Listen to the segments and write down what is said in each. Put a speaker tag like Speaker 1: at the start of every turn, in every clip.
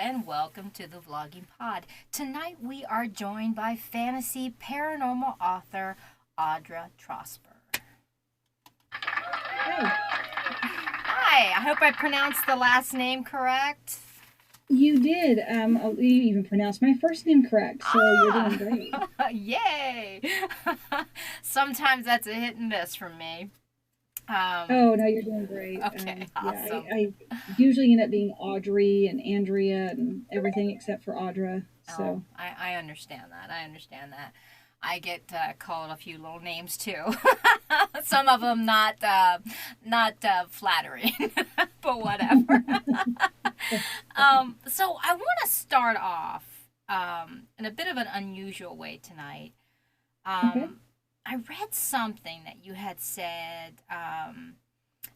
Speaker 1: and welcome to the Vlogging Pod. Tonight we are joined by fantasy paranormal author Audra Trosper. Hi, I hope I pronounced the last name correct.
Speaker 2: You did. You even pronounced my first name correct, so you're doing great.
Speaker 1: Yay! Sometimes that's a hit and miss for me.
Speaker 2: Oh, no, you're doing great.
Speaker 1: Okay,
Speaker 2: Yeah,
Speaker 1: awesome.
Speaker 2: I usually end up being Audrey and Andrea and everything except for Audra.
Speaker 1: Oh,
Speaker 2: So,
Speaker 1: I understand that. I understand that. I get called a few little names too. Some of them not flattering, but whatever. So I want to start off in a bit of an unusual way tonight.
Speaker 2: okay.
Speaker 1: I read something that you had said, and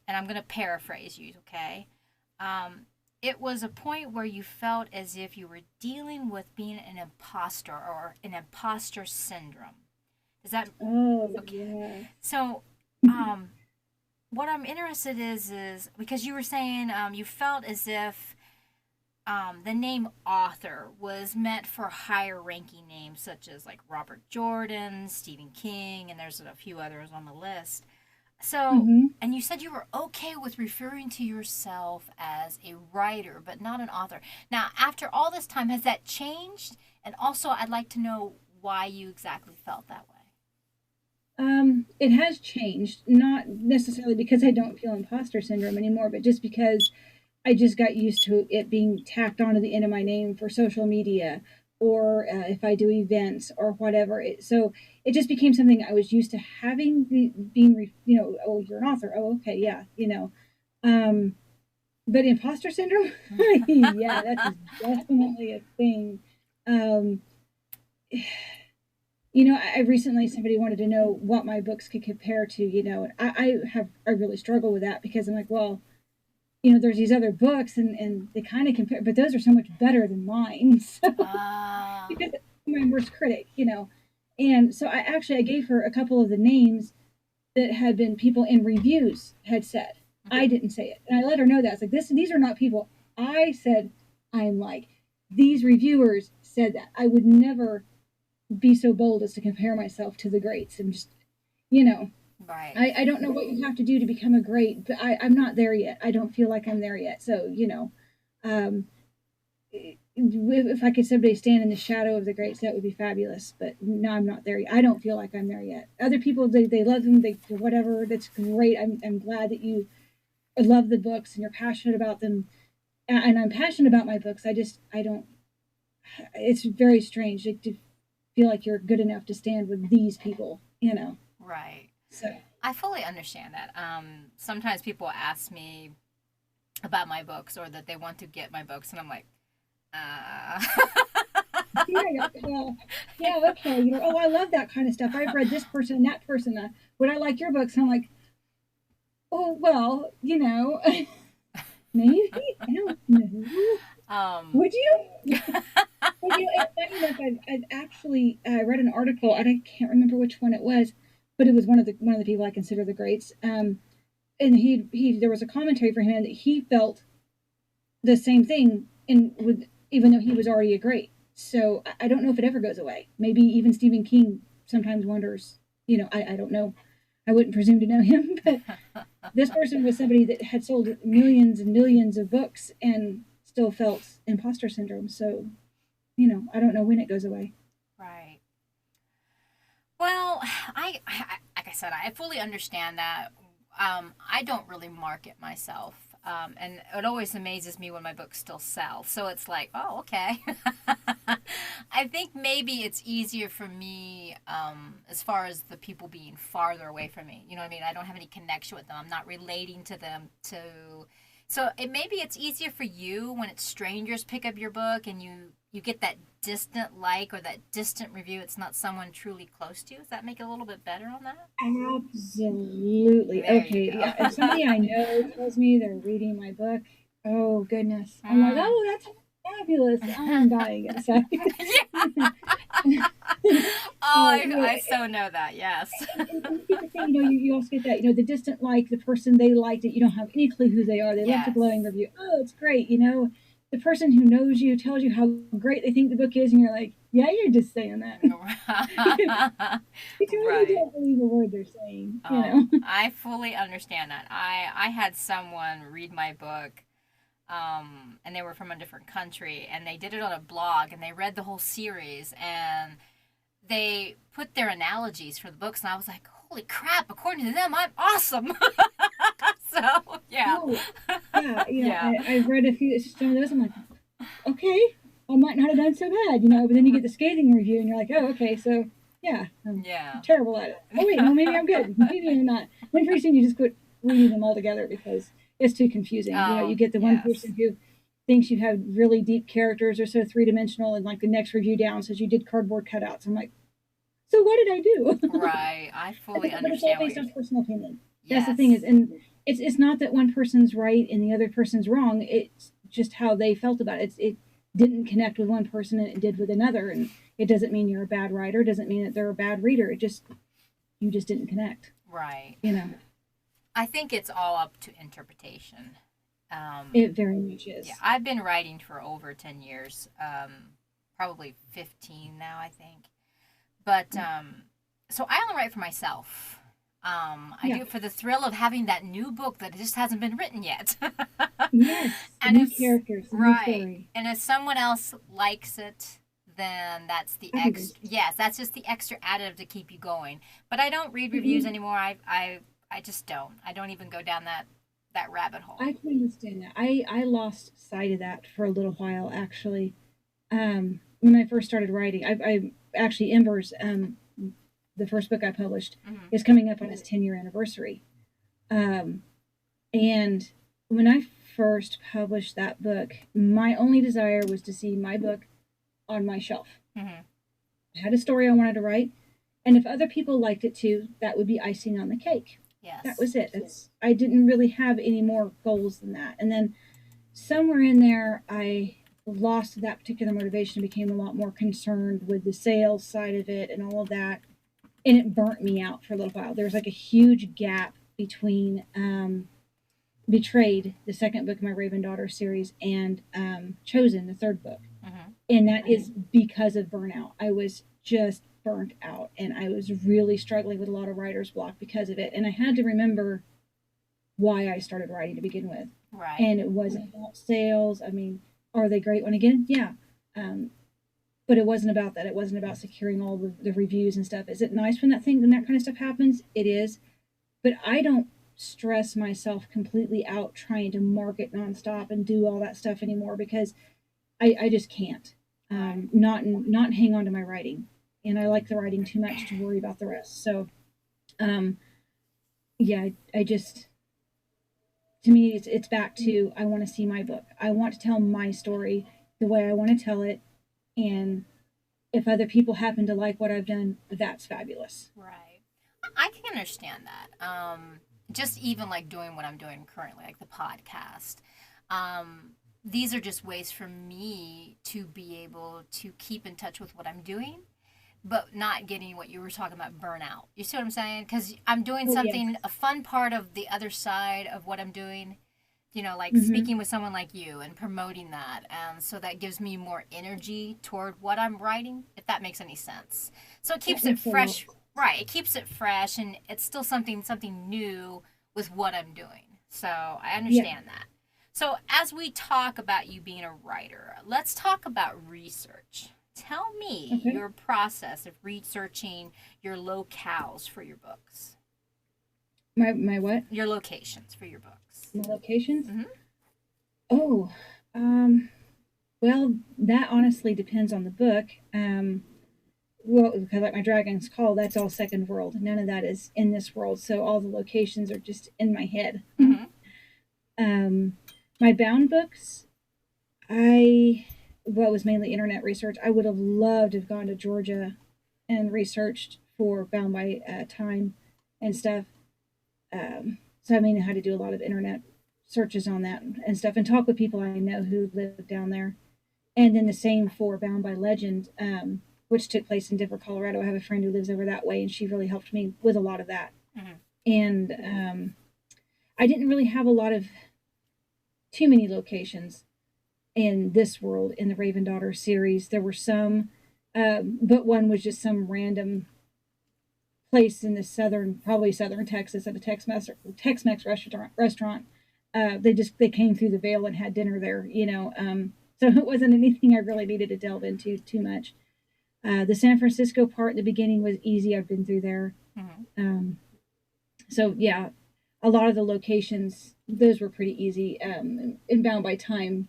Speaker 1: I'm going to paraphrase you, okay? It was a point where you felt as if you were dealing with being an imposter or an imposter syndrome. Is that
Speaker 2: Oh,
Speaker 1: okay?
Speaker 2: yeah.
Speaker 1: So, what I'm interested is because you were saying you felt as if the name author was meant for higher ranking names such as like Robert Jordan, Stephen King, and there's a few others on the list. So,
Speaker 2: hmm
Speaker 1: and you said you were okay with referring to yourself as a writer, but not an author. Now, after all this time, has that changed? And also, I'd like to know why you exactly felt that way.
Speaker 2: It has changed, not necessarily because I don't feel imposter syndrome anymore, but just because I just got used to it being tacked onto the end of my name for social media or if I do events or whatever. So it just became something I was used to having oh, you're an author. Oh, okay. Yeah. Um, but imposter syndrome, yeah, that is definitely a thing. Um, I recently somebody wanted to know what my books could compare to, and I really struggle with that because I'm like, well, there's these other books and they kind of compare, but those are so much better than mine. So
Speaker 1: Ah,
Speaker 2: because I'm my worst critic. And so I gave her a couple of the names that had been people in reviews had said. I didn't say it. And I let her know that. It's like these are not people I said I'm like. These reviewers said that. I would never be so bold as to compare myself to the greats and just you know
Speaker 1: right.
Speaker 2: I don't know what you have to do to become a great, but I'm not there yet. I don't feel like I'm there yet. So, um, if I could someday stand in the shadow of the greats, that would be fabulous. But no, I'm not there yet. I don't feel like I'm there yet. Other people, they love them, they whatever. That's great. I'm glad that you love the books and you're passionate about them. And I'm passionate about my books. I don't. It's very strange to feel like you're good enough to stand with these people.
Speaker 1: Right.
Speaker 2: So.
Speaker 1: I fully understand that. Sometimes people ask me about my books or that they want to get my books, and I'm like, uh.
Speaker 2: Yeah, well, yeah, okay. Oh, I love that kind of stuff. I've read this person and that person. Would I like your books? And I'm like, oh, well, maybe. I don't know.
Speaker 1: um,
Speaker 2: Would you? Well, it's funny enough. I've actually read an article, and I can't remember which one it was, but it was one of the people I consider the greats. And he there was a commentary for him that he felt the same thing in with even though he was already a great. So I don't know if it ever goes away. Maybe even Stephen King sometimes wonders. I don't know. I wouldn't presume to know him, but this person was somebody that had sold millions and millions of books and still felt imposter syndrome. So I don't know when it goes away.
Speaker 1: right. Well, like I said, I fully understand that. I don't really market myself, and it always amazes me when my books still sell. So it's like, oh, okay. I think maybe it's easier for me as far as the people being farther away from me. You know what I mean? I don't have any connection with them. I'm not relating to them to. So maybe it's easier for you when it's strangers pick up your book and you get that distant like or that distant review. It's not someone truly close to you. Does that make it a little bit better on that?
Speaker 2: Absolutely.
Speaker 1: There you
Speaker 2: Okay. Yeah. If
Speaker 1: go.
Speaker 2: somebody I know tells me they're reading my book, oh goodness, I'm like,
Speaker 1: Mm.
Speaker 2: oh, that's fabulous. I'm dying inside.
Speaker 1: Yeah. Oh,
Speaker 2: uh,
Speaker 1: I,
Speaker 2: you know,
Speaker 1: I so know that. Yes.
Speaker 2: and you get the thing, you also get that, the distant like, the person they liked it, you don't have any clue who they are. They left a
Speaker 1: Yes.
Speaker 2: glowing review. Oh, it's great. the person who knows you tells you how great they think the book is, and you're like, yeah, you're just saying that. You totally
Speaker 1: Right.
Speaker 2: don't believe a word they're saying, you
Speaker 1: Oh,
Speaker 2: know.
Speaker 1: I fully understand that. I had someone read my book, and they were from a different country, and they did it on a blog, and they read the whole series, and they put their analogies for the books, and I was like, holy crap! According to them, I'm awesome. So yeah,
Speaker 2: Oh, yeah,
Speaker 1: yeah.
Speaker 2: I've read a few some of those. I'm like, okay, I might not have done so bad, But then you get the scathing review, and you're like, oh, okay, so yeah, I'm
Speaker 1: Yeah.
Speaker 2: terrible at it. Oh wait, no, maybe I'm good. Maybe I'm not. Then pretty soon you just quit reading them all together because it's too confusing. You
Speaker 1: Oh,
Speaker 2: get the one
Speaker 1: yes.
Speaker 2: person who thinks you have really deep characters or so three dimensional, and like the next review down says you did cardboard cutouts. I'm like, so what did I do?
Speaker 1: Right. I fully
Speaker 2: But it's all
Speaker 1: understand what
Speaker 2: based
Speaker 1: you're.
Speaker 2: on personal opinion. That's the thing
Speaker 1: Yes.
Speaker 2: is, and it's not that one person's right and the other person's wrong. It's just how they felt about it. It didn't connect with one person and it did with another, and it doesn't mean you're a bad writer. It doesn't mean that they're a bad reader. It just you just didn't connect.
Speaker 1: Right.
Speaker 2: You know,
Speaker 1: I think it's all up to interpretation.
Speaker 2: it very much
Speaker 1: Yeah,
Speaker 2: is.
Speaker 1: I've been writing for over 10 years, probably 15 now, I think. But so I only write for myself. I
Speaker 2: Yeah.
Speaker 1: do it for the thrill of having that new book that just hasn't been written yet.
Speaker 2: Yes. The
Speaker 1: And
Speaker 2: new
Speaker 1: if
Speaker 2: characters, the new
Speaker 1: right,
Speaker 2: story.
Speaker 1: and if someone else likes it, then that's the
Speaker 2: Fabulous.
Speaker 1: extra. Yes, that's just the extra additive to keep you going. But I don't read reviews
Speaker 2: Mhm.
Speaker 1: anymore. I just don't. I don't even go down that rabbit hole.
Speaker 2: I can understand that. I lost sight of that for a little while actually. When I first started writing, I actually Embers, the first book I published,
Speaker 1: Mm-hmm.
Speaker 2: is coming up on its 10-year anniversary. Um, and when I first published that book, my only desire was to see my book on my shelf.
Speaker 1: Mm-hmm.
Speaker 2: I had a story I wanted to write, and if other people liked it too, that would be icing on the cake. That
Speaker 1: Yes.
Speaker 2: was it. I didn't really have any more goals than that. And then somewhere in there, I lost that particular motivation and became a lot more concerned with the sales side of it and all of that. And it burnt me out for a little while. There was like a huge gap between Betrayed, the second book of my Raven Daughter series, and Chosen, the third book.
Speaker 1: Mm-hmm.
Speaker 2: And that is because of burnout. I was just burnt out and I was really struggling with a lot of writer's block because of it. And I had to remember why I started writing to begin with.
Speaker 1: Right.
Speaker 2: And it wasn't about sales. I mean, are they great when again? Yeah. Um, but it wasn't about that. It wasn't about securing all the reviews and stuff. Is it nice when that kind of stuff happens? It is. But I don't stress myself completely out trying to market nonstop and do all that stuff anymore because I just can't.
Speaker 1: Right.
Speaker 2: Not hang on to my writing, and I like the writing too much to worry about the rest. So, um, yeah, I just to me it's back to I want to see my book. I want to tell my story the way I want to tell it, and if other people happen to like what I've done, that's fabulous.
Speaker 1: Right. I can understand that. Just even like doing what I'm doing currently, like the podcast. Um, these are just ways for me to be able to keep in touch with what I'm doing, but not getting what you were talking about burnout. You see what I'm saying? Because I'm doing
Speaker 2: Oh yes.
Speaker 1: something, a fun part of the other side of what I'm doing, like
Speaker 2: Mm-hmm.
Speaker 1: speaking with someone like you and promoting that. And so that gives me more energy toward what I'm writing, if that makes any sense. So it
Speaker 2: That
Speaker 1: keeps it
Speaker 2: makes a lot.
Speaker 1: fresh, right? It keeps it fresh and it's still something new with what I'm doing. So I
Speaker 2: Yeah.
Speaker 1: understand that. So as we talk about you being a writer, let's talk about research. Tell me
Speaker 2: Okay.
Speaker 1: your process of researching your locales for your books,
Speaker 2: My what?
Speaker 1: your locations for your books.
Speaker 2: My locations?
Speaker 1: Mm-hmm.
Speaker 2: Oh, um, well, that honestly depends on the book. Well, because like my Dragon's Call, that's all second world. None of that is in this world, so all the locations are just in my head.
Speaker 1: Mm-hmm.
Speaker 2: um, my bound books, I well, it was mainly internet research. I would have loved to have gone to Georgia and researched for Bound by Time and stuff. So I mean, I had to do a lot of internet searches on that and stuff, and talk with people I know who live down there. And then the same for Bound by Legend, which took place in Denver, Colorado. I have a friend who lives over that way, and she really helped me with a lot of that.
Speaker 1: Mm-hmm.
Speaker 2: And I didn't really have a lot of too many locations. in this world in the Raven Daughter series. There were some, but one was just some random place in the probably southern Texas, at a Tex-Mex restaurant. They came through the veil and had dinner there, you know. So it wasn't anything I really needed to delve into too much. The San Francisco part in the beginning was easy. I've been through there.
Speaker 1: Mm-hmm.
Speaker 2: So yeah, a lot of the locations, those were pretty easy. In Bound by Time,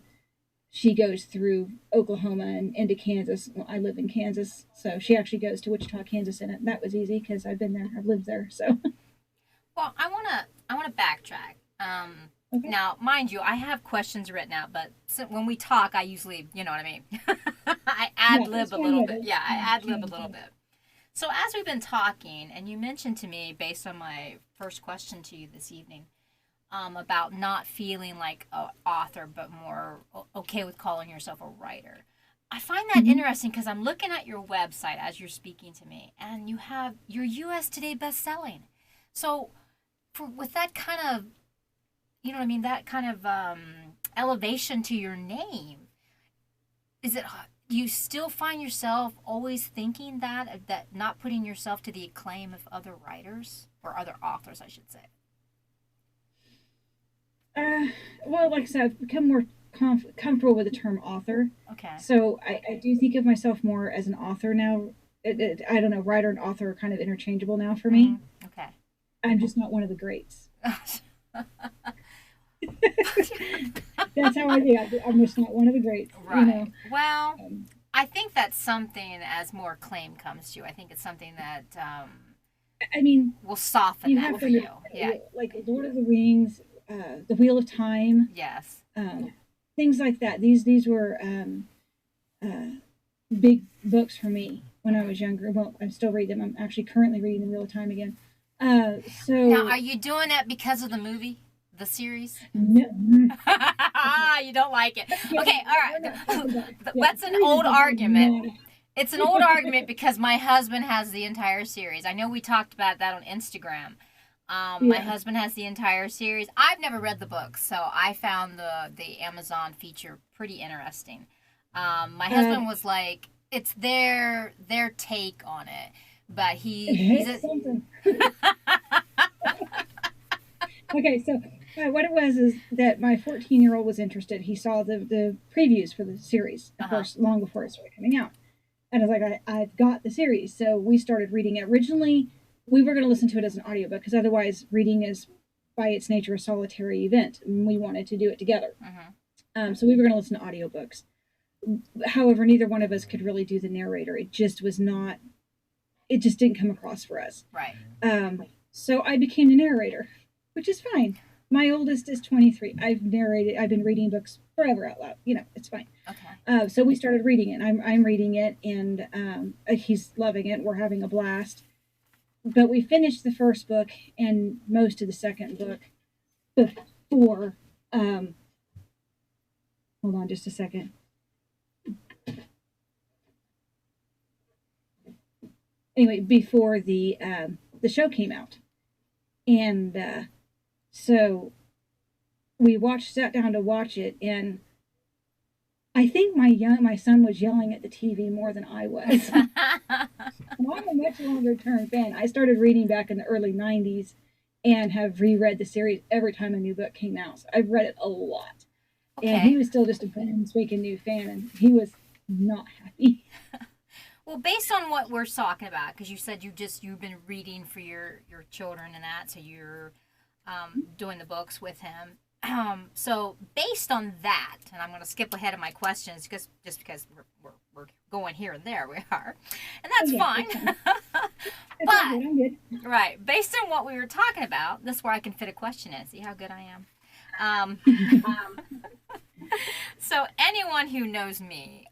Speaker 2: she goes through Oklahoma and into Kansas. Well, I live in Kansas, so she actually goes to Wichita, Kansas in it. That was easy because I've been there. I've lived there. So
Speaker 1: Well, I wanna backtrack.
Speaker 2: okay,
Speaker 1: Now, mind you, I have questions written out, but when we talk, I usually, you know what I mean. I
Speaker 2: yeah,
Speaker 1: ad
Speaker 2: that's
Speaker 1: lib a
Speaker 2: fine.
Speaker 1: little
Speaker 2: Yeah,
Speaker 1: bit.
Speaker 2: that's
Speaker 1: Yeah, I
Speaker 2: fine.
Speaker 1: ad lib a little bit. So as we've been talking, and you mentioned to me based on my first question to you this evening, about not feeling like an author, but more okay with calling yourself a writer. I find that
Speaker 2: Mm-hmm.
Speaker 1: interesting because I'm looking at your website as you're speaking to me, and you have your U.S. Today best-selling. So, with that kind of, you know what I mean, that kind of elevation to your name, is it? Do you still find yourself always thinking that not putting yourself to the acclaim of other writers or other authors, I should say?
Speaker 2: Uh, well, like I said, I've become more comfortable with the term author.
Speaker 1: Okay.
Speaker 2: So I do think of myself more as an author now. I don't know, writer and author are kind of interchangeable now for me.
Speaker 1: Mm-hmm. Okay.
Speaker 2: I'm just not one of the greats. That's how I think. I'm just not one of the greats, you
Speaker 1: Right.
Speaker 2: know.
Speaker 1: Well,
Speaker 2: Um,
Speaker 1: I think that's something as more claim comes to you. I think it's something that
Speaker 2: I mean,
Speaker 1: will soften
Speaker 2: you
Speaker 1: that
Speaker 2: have to
Speaker 1: for you. Yeah.
Speaker 2: understand, like Lord of the Rings, The Wheel of Time,
Speaker 1: Yes.
Speaker 2: um, things like that. These were uh, big books for me when I
Speaker 1: Mm-hmm.
Speaker 2: was younger. Well, I still read them. I'm actually currently reading The Wheel of Time again.
Speaker 1: Now, are
Speaker 2: So
Speaker 1: you doing that because of the movie, the series?
Speaker 2: no, okay,
Speaker 1: You don't like it.
Speaker 2: yeah,
Speaker 1: Okay, all
Speaker 2: we're
Speaker 1: right.
Speaker 2: not talking about. Yeah, the
Speaker 1: That's an
Speaker 2: series is
Speaker 1: old
Speaker 2: definitely
Speaker 1: argument.
Speaker 2: not.
Speaker 1: It's an old argument because my husband has the entire series. I know we talked about that on Instagram. My
Speaker 2: Yeah.
Speaker 1: husband has the entire series. I've never read the book, so I found the Amazon feature pretty interesting. My
Speaker 2: Uh,
Speaker 1: husband was like, it's their take on it, but he's a
Speaker 2: it's something. Okay, so what it was is that my 14-year-old was interested. He saw the previews for the series, of
Speaker 1: uh-huh.
Speaker 2: course, long before it started coming out. And I was like, I've got the series. So we started reading it. Originally, we were going to listen to it as an audiobook because otherwise, reading is by its nature a solitary event. And we wanted to do it together.
Speaker 1: Mhm.
Speaker 2: So we were going to listen to audiobooks. However, neither one of us could really do the narrator. It just was not, it just didn't come across for us.
Speaker 1: Right.
Speaker 2: So I became the narrator, which is fine. My oldest is 23. I've been reading books forever out loud. You know, it's fine.
Speaker 1: Okay.
Speaker 2: So we started reading it. I'm reading it, and he's loving it. We're having a blast. But we finished the first book and most of the second book before. Um, hold on, just a second. Anyway, before the show came out, and so sat down to watch it, and I think my son was yelling at the TV more than I was. I'm a much longer term fan. I started reading back in the early 90s and have reread the series every time a new book came out. So I've read it a lot. And he
Speaker 1: Okay.
Speaker 2: was still just a brand spanking new fan, and he was not happy.
Speaker 1: Well, based on what we're talking about, because you said you've been reading for your children and that, so you're doing the books with him. So based on that, and I'm going to skip ahead of my questions because just because we're going here and there, we are, and
Speaker 2: Oh,
Speaker 1: that's
Speaker 2: yeah,
Speaker 1: fine.
Speaker 2: it's fine. It's all
Speaker 1: But
Speaker 2: good. I'm good.
Speaker 1: right, based on what we were talking about, that's where I can fit a question in. See how good I am. Um, so anyone who knows me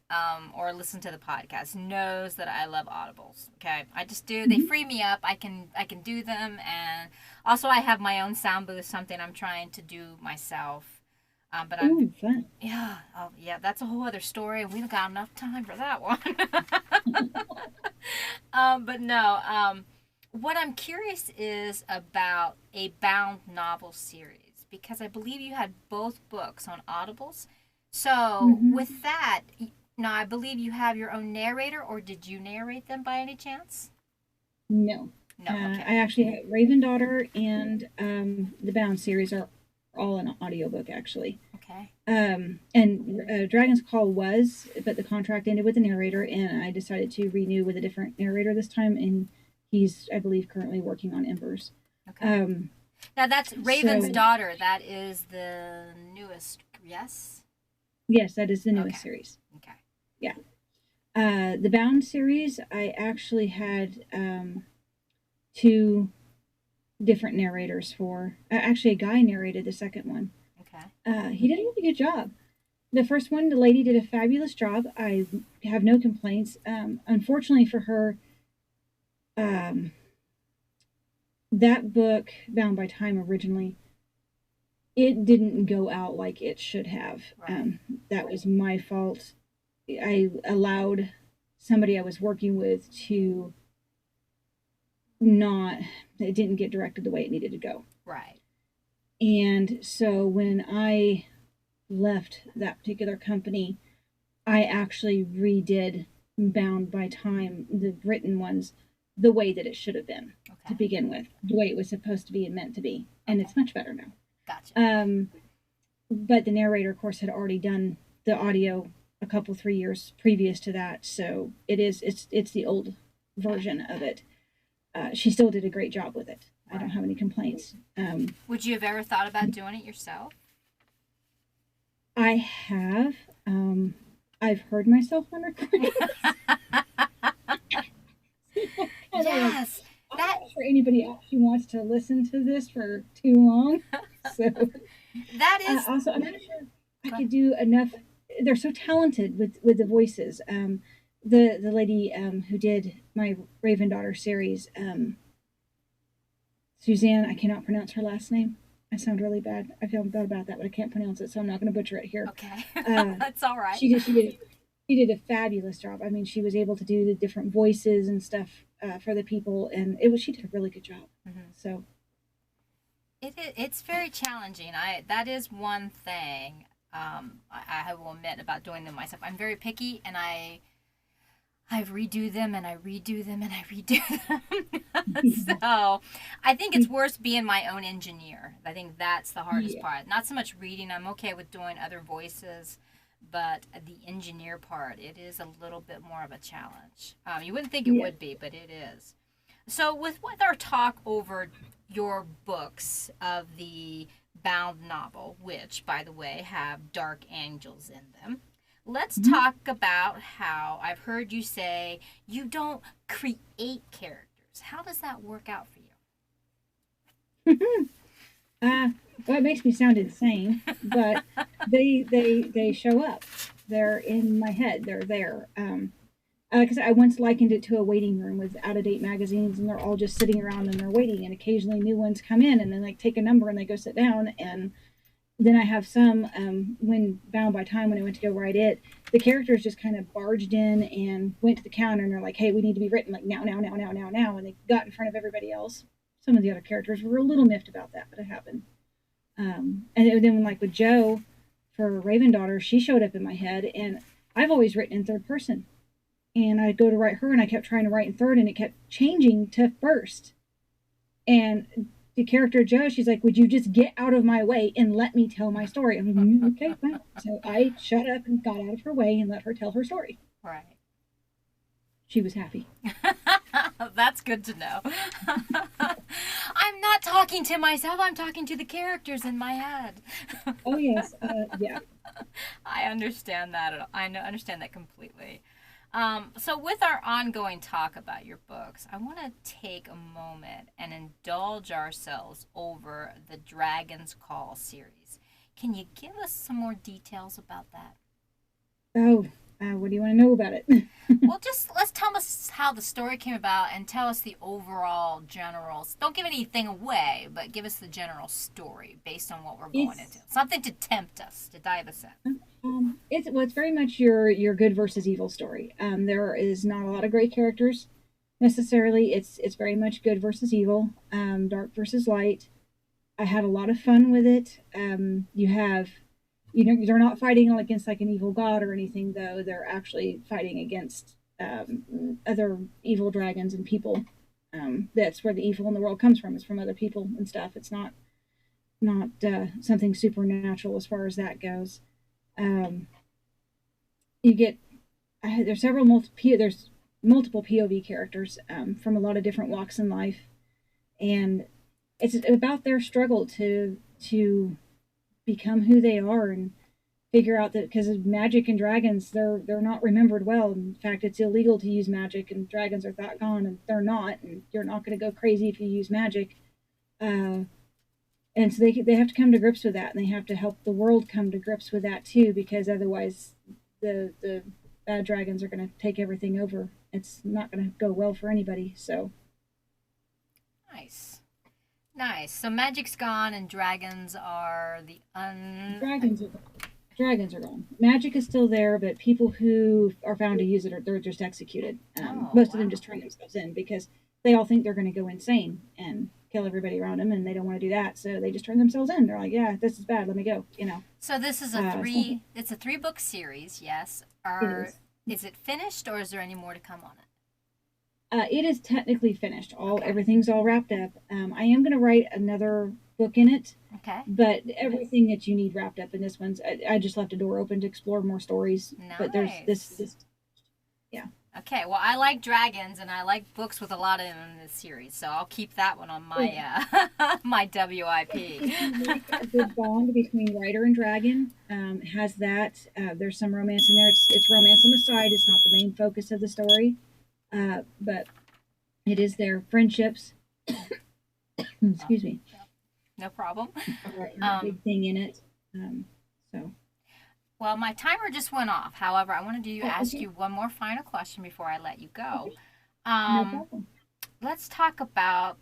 Speaker 1: or listen to the podcast knows that I love audibles. Okay, I just do. They
Speaker 2: Mhm.
Speaker 1: free me up. I can do them, and also I have my own sound booth. Something I'm trying to do myself. But I'm
Speaker 2: Ooh, fun.
Speaker 1: yeah, oh yeah, that's a whole other story. We don't got enough time for that one. But no. What I'm curious is about a bound novel series because I believe you had both books on Audibles. So
Speaker 2: Hmm.
Speaker 1: with that, now I believe you have your own narrator, or did you narrate them by any chance?
Speaker 2: No.
Speaker 1: No. Okay.
Speaker 2: I actually have Raven Daughter and the Bound series are all an audiobook, actually.
Speaker 1: Okay.
Speaker 2: And Dragon's Call was, but the contract ended with the narrator, and I decided to renew with a different narrator this time, and he's, I believe, currently working on Embers.
Speaker 1: Okay.
Speaker 2: Um,
Speaker 1: Now that's Raven's
Speaker 2: so,
Speaker 1: Daughter. That is the newest. Yes.
Speaker 2: yes, that is the
Speaker 1: Okay.
Speaker 2: newest series.
Speaker 1: Okay.
Speaker 2: Yeah. The Bound series, I actually had two different narrators for. Actually, a guy narrated the second one.
Speaker 1: Okay.
Speaker 2: He did a really good job. The first one, the lady did a fabulous job. I have no complaints. Unfortunately for her, um, that book, Bound by Time, originally, it didn't go out like it should have.
Speaker 1: Right.
Speaker 2: That was my fault. I allowed somebody I was working with to not, it didn't get directed the way it needed to go.
Speaker 1: Right.
Speaker 2: And so when I left that particular company, I actually redid Bound by Time, the written ones, the way that it should have been to
Speaker 1: Okay.
Speaker 2: begin with, the way it was supposed to be and meant to be. And
Speaker 1: Okay.
Speaker 2: it's much better now.
Speaker 1: Gotcha.
Speaker 2: But the narrator, of course, had already done the audio a couple 3 years previous to that, so it's the old version of it. She still did a great job with it. I don't
Speaker 1: Right.
Speaker 2: have any complaints.
Speaker 1: Would you have ever thought about doing it yourself?
Speaker 2: I have. I've heard myself on recording. Kind of like,
Speaker 1: Yes.
Speaker 2: I'm
Speaker 1: That
Speaker 2: not sure anybody actually wants to listen to this for too long. So,
Speaker 1: that is.
Speaker 2: also, I'm not sure I could do enough. They're so talented with the voices. The lady who did my Raven Daughter series, Suzanne, I cannot pronounce her last name. I sound really bad. I feel bad about that, but I can't pronounce it, so I'm not going to butcher it here.
Speaker 1: Okay.
Speaker 2: Uh,
Speaker 1: That's all right.
Speaker 2: she did a fabulous job. I mean, she was able to do the different voices and stuff for the people, and she did a really good job.
Speaker 1: Mm-hmm.
Speaker 2: So
Speaker 1: It's very challenging. I That is one thing I will admit about doing them myself. I'm very picky, and I redo them and I redo them and I redo them. So I think it's worse being my own engineer. I think that's the hardest
Speaker 2: yeah,
Speaker 1: part. Not so much reading. I'm okay with doing other voices, but the engineer part, it is a little bit more of a challenge. You wouldn't think it
Speaker 2: yeah.
Speaker 1: would be, but it is. So with our talk over your books of the bound novel, which by the way have dark angels in them, let's
Speaker 2: Mhm.
Speaker 1: talk about how I've heard you say you don't create characters. How does that work out for
Speaker 2: uh, well, it makes me sound insane, but they show up. They're in my head. They're there. Like I said, I once likened it to a waiting room with out of date magazines, and they're all just sitting around and they're waiting. And occasionally, new ones come in, and then like take a number and they go sit down. And then I have some when Bound by Time, when I went to go write it, the characters just kind of barged in and went to the counter, and they're like, "Hey, we need to be written like now, now, now, now, now, now," and they got in front of everybody else. Some of the other characters were a little miffed about that, but it happened. And then, like with Joe for Raven Daughter, she showed up in my head, and I've always written in third person. And I'd go to write her, and I kept trying to write in third, and it kept changing to first. And the character Joe, she's like, "Would you just get out of my way and let me tell my story?" I'm like, "Okay, fine." So I shut up and got out of her way and let her tell her story.
Speaker 1: you? Right.
Speaker 2: She was happy.
Speaker 1: That's good to know. I'm not talking to myself, I'm talking to the characters in my head.
Speaker 2: Oh yes, yeah.
Speaker 1: I understand that. Understand that completely. So, with our ongoing talk about your books, I want to take a moment and indulge ourselves over the Dragon's Call series. Can you give us some more details about that?
Speaker 2: Oh, what do you want to know about it?
Speaker 1: Well, just let's tell us how the story came about and tell us the overall generals. Don't give anything away, but give us the general story based on what we're going into.
Speaker 2: It's
Speaker 1: Something to tempt us, to dive us in.
Speaker 2: it's very much your good versus evil story. There is not a lot of great characters necessarily. It's very much good versus evil, dark versus light. I had a lot of fun with it. You have they're not fighting against like an evil god or anything, though. They're actually fighting against other evil dragons and people. That's where the evil in the world comes from. It's from other people and stuff. It's not something supernatural as far as that goes. Um, you get there's there's multiple POV characters from a lot of different walks in life, and it's about their struggle to become who they are and figure out that because of magic and dragons, they're not remembered well. In fact, it's illegal to use magic, and dragons are thought gone, and they're not. And you're not going to go crazy if you use magic. Uh, and so they have to come to grips with that, and they have to help the world come to grips with that too, because otherwise, the bad dragons are going to take everything over. It's not going to go well for anybody. So
Speaker 1: Nice. Nice. So magic's gone and dragons are the
Speaker 2: dragons are dragons are gone. Magic is still there, but people who are found to use it they're just executed.
Speaker 1: Oh,
Speaker 2: Most of them
Speaker 1: wow.
Speaker 2: just turn themselves in because they all think they're going to go insane and kill everybody around them, and they don't want to do that, so they just turn themselves in. They're like, "Yeah, this is bad. Let me go."
Speaker 1: So this is
Speaker 2: So
Speaker 1: it's a 3 book series, yes.
Speaker 2: it
Speaker 1: Are
Speaker 2: is.
Speaker 1: is it finished or is there any more to come on it?
Speaker 2: It is technically finished. All
Speaker 1: Okay.
Speaker 2: everything's all wrapped up. I am going to write another book in it,
Speaker 1: Okay.
Speaker 2: but everything that you need wrapped up in this one's. I just left a door open to explore more stories. But there's
Speaker 1: Nice.
Speaker 2: this yeah.
Speaker 1: Okay, well, I like dragons and I like books with a lot of them in this series, so I'll keep that one on my my WIP.
Speaker 2: If you like a good bond between writer and dragon, it has that. There's some romance in there. It's romance on the side. It's not the main focus of the story, but it is their friendships. Excuse me,
Speaker 1: No problem.
Speaker 2: are a
Speaker 1: Um,
Speaker 2: big thing in it. So,
Speaker 1: well, my timer just went off. However, I want to ask
Speaker 2: okay,
Speaker 1: you one more final question before I let you go.
Speaker 2: okay, no
Speaker 1: Um,
Speaker 2: problem.
Speaker 1: let's talk about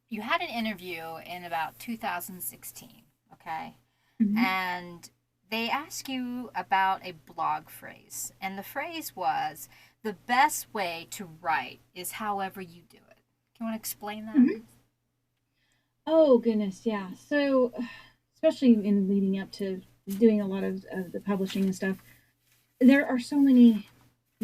Speaker 1: you had an interview in about 2016, okay?
Speaker 2: Hmm.
Speaker 1: And they asked you about a blog phrase. And the phrase was the best way to write is however you do it. Do you want to explain that?
Speaker 2: Hmm. Oh goodness, yeah. So, especially in leading up to doing a lot of the publishing and stuff, there are so many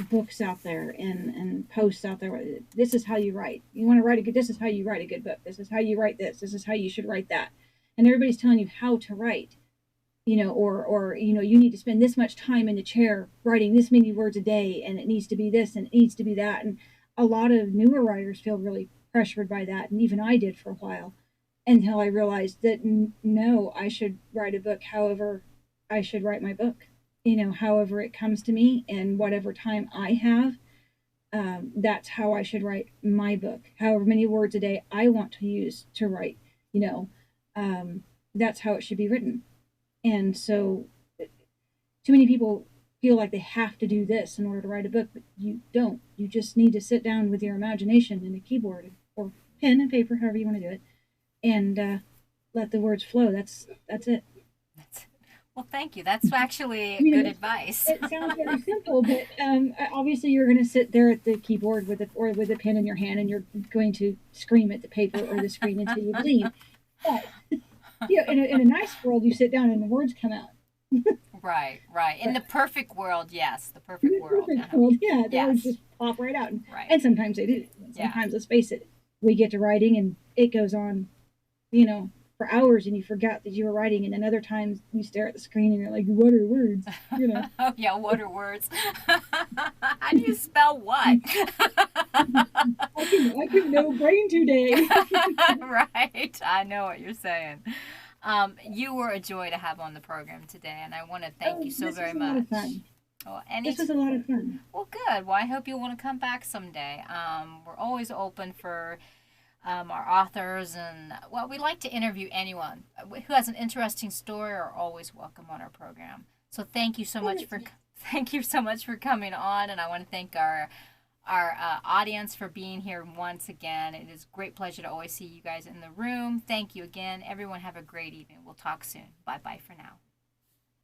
Speaker 2: books out there and posts out there. This is how you write. You want to write a good. This is how you write a good book. This is how you write this. This is how you should write that. And everybody's telling you how to write. Or you need to spend this much time in the chair writing this many words a day, and it needs to be this and it needs to be that. And a lot of newer writers feel really pressured by that, and even I did for a while until I realized that no, I should write a book however I should write my book. However it comes to me and whatever time I have, that's how I should write my book. However many words a day I want to use to write, you know, that's how it should be written. And so, too many people feel like they have to do this in order to write a book, but you don't. You just need to sit down with your imagination and a keyboard or pen and paper, however you want to do it, and let the words flow. That's it.
Speaker 1: That's, well, thank you. That's
Speaker 2: I
Speaker 1: actually good
Speaker 2: mean,
Speaker 1: advice.
Speaker 2: it sounds very simple, but obviously you're going to sit there at the keyboard with a pen in your hand, and you're going to scream at the paper or the screen until you bleed. But in a nice world, you sit down and the words come out.
Speaker 1: Right, right. In
Speaker 2: But
Speaker 1: the perfect world, yes, the
Speaker 2: in
Speaker 1: perfect
Speaker 2: a
Speaker 1: world.
Speaker 2: perfect
Speaker 1: Uh-huh.
Speaker 2: world, yeah, the words
Speaker 1: Yes,
Speaker 2: just pop right out,
Speaker 1: right.
Speaker 2: and sometimes they do.
Speaker 1: Yeah.
Speaker 2: Sometimes, let's face it, we get to writing and it goes on, you know, for hours, and you forgot that you were writing, and then other times you stare at the screen and you're like, "What are words?" You know.
Speaker 1: Oh, yeah, what are words? How do you spell what?
Speaker 2: I can no brain today.
Speaker 1: Right, I know what you're saying. You were a joy to have on the program today, and I want to thank
Speaker 2: Oh,
Speaker 1: you so
Speaker 2: this
Speaker 1: very
Speaker 2: was a lot of
Speaker 1: much.
Speaker 2: fun.
Speaker 1: Well,
Speaker 2: This was a lot of fun.
Speaker 1: well, good. Well, I hope you want to come back someday. We're always open for our authors, and well, we like to interview anyone who has an interesting story. Are always welcome on our program. So thank you so
Speaker 2: Oh,
Speaker 1: much for thank you so much for coming on, and I want to thank our audience for being here once again. It is a great pleasure to always see you guys in the room. Thank you again, everyone. Have a great evening. We'll talk soon. Bye bye for now.